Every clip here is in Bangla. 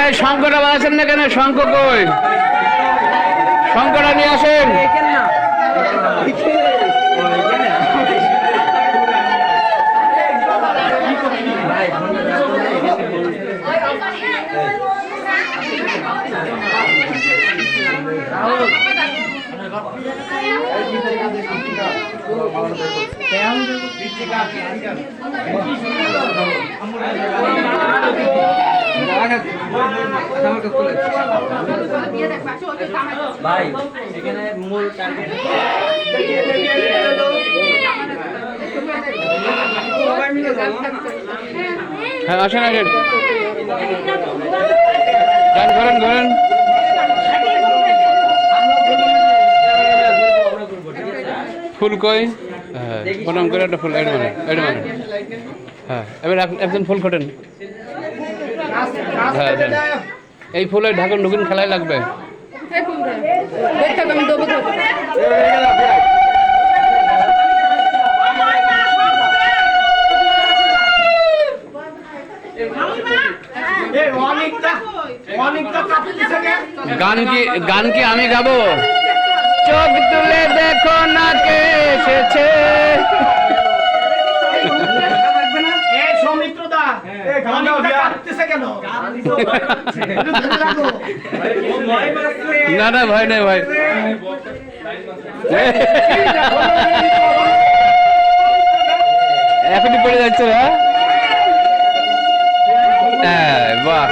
এই শঙ্করটা বানাচ্ছেন না কেন? শঙ্খ কই? শঙ্করটা নিয়ে আসেন। ভাই এখানে মূল টার্গেট হ্যাঁ আসেন আসেন, ঘরেন ঘরেন। ফুল কই? হ্যাঁ প্রণাম করে একটা ফুল এড মানে হ্যাঁ। এবার একজন ফুল খোটেন। হ্যাঁ হ্যাঁ, এই ফুলের ঢাকুন ঢুকুন খেলায় লাগবে। গান কি আমি গাবো? চোখ তুলে দেখো না কে এসেছে। না না ভয় নেই ভাই। এখনই পড়ে যাচ্ছে না। হ্যাঁ বাহ,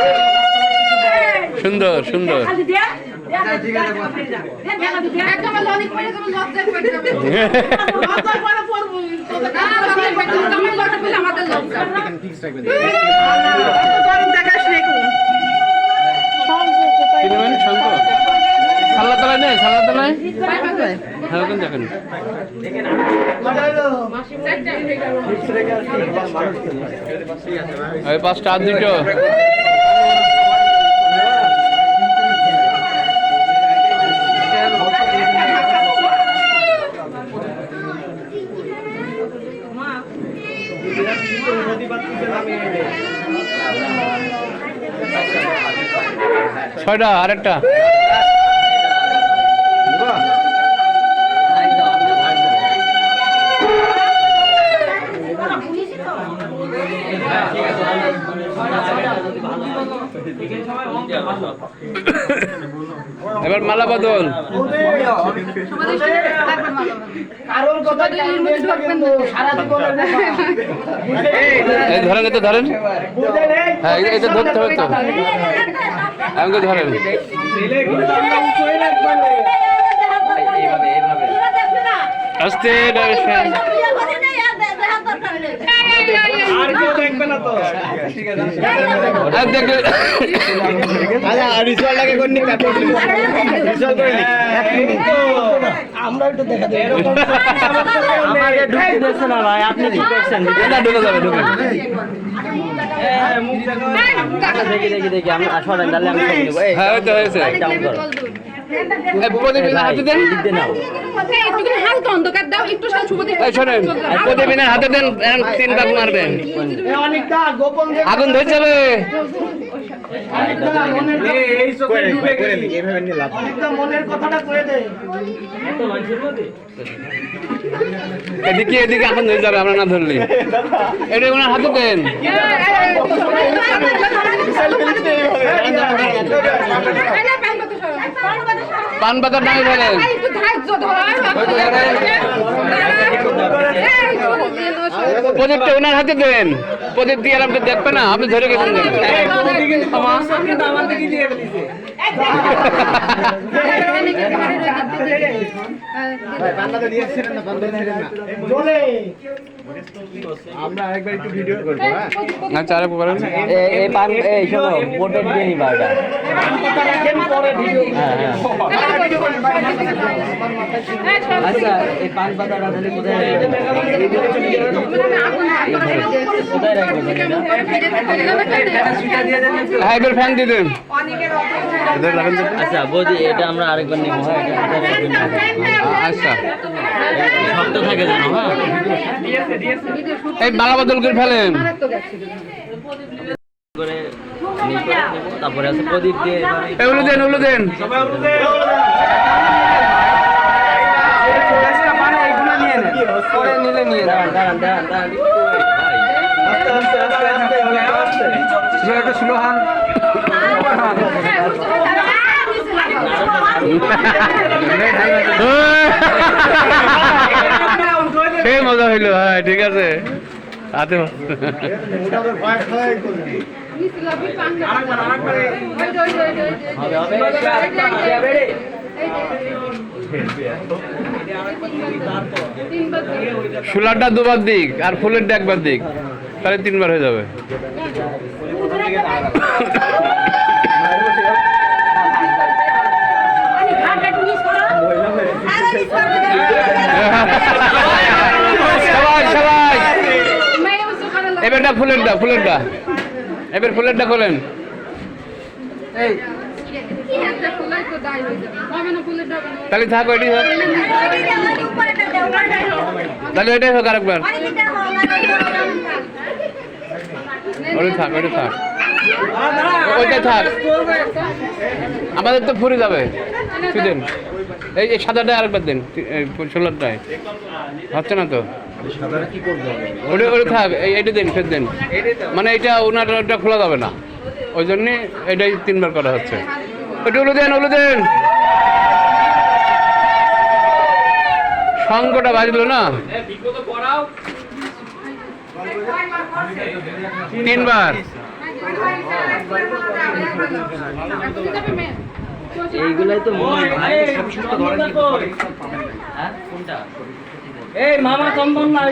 সুন্দর সুন্দর। সাল্লা তলায় নেই, সাল্লা তলায় হ্যাঁ ওখানে দেখেন। ওই পাঁচটা আর দুটো। ছয়টা আরেকটা। এবার মালা বদল। ধরেন, এতে ধরেন। হ্যাঁ এটা ধরতে হবে তো, আমাকে ধরেন। আস্তে আমরা একটু দেখা দেই। না ভাই আপনি কি করছেন? ঢুকে যাবে, ঢুকে দেখি আমি আসলে আমি হ্যাঁ ওই তো হয়েছে। প্রদীপের হাতে দেন, প্রদীপের হাতে দেন, 3 ভাগ মারবেন। আগুন ধরে যাবে। এদিকে এদিকে আগুন ধরে যাবে আমরা না ধরলে। এটা ওনার হাতে দেন। পান পাতা নাই ধরেন। প্রদীপটা ওনার হাতে দেন। প্রদীপ দিয়ে আপনি দেখবেন না, আপনি ধরে গেছেন। আমরা আরেকবার একটু ভিডিও করব। হ্যাঁ আচ্ছা আরেকবার করেন। এই পান এই শোনো বোটের দিয়ে নিবা এটা। আচ্ছা এই পান পাতাটা তাহলে কোথায় কোথায় রাখবেন হ্যাঁ এবার ফ্যান দিয়ে দেন এদের রাখেন তো। আচ্ছা বৌদি এটা আমরা আরেকবার নিব হ্যাঁ এটা কোথায় রাখবেন আচ্ছা শক্ত থাকে জানো হ্যাঁ এই মালা বদল করে ফেলেন করে নিব তারপরে আছে প্রদীপ দিয়ে এগুলো দেন ওগুলো দেন দাঁড়ান দাঁড়ান দাঁড়ান দাঁড়ান সেই মজা হইলো হ্যাঁ ঠিক আছে হাতে সোলারটা দুবার দিক আর ফুলেরটা একবার দিক তাহলে 3 বার হয়ে যাবে সবাই সবাই এবারটা ফুলেরটা এবার ফুলেরটা খোলেন তাহলে থাক ওইটাই হোক তাহলে ওইটাই হোক আরেকবার ওইটাই থাক ওইটাই থাক আমাদের তো ফুরে যাবে তুই দেন এই সাদাটা আরেকবার দেন সোলারটায় হচ্ছে না তো ওটা থাক এইটা দেন ফের দেন মানে এটা ওনারটা খোলা যাবে না ওই জন্যে এটাই 3 বার করা হচ্ছে ওটা ওগুলো দেন শঙ্কটা বাজলো না 3 বার এইগুলাই তো মনে হয় ভাই হ্যাঁ কোনটা এই মামা কম্বল না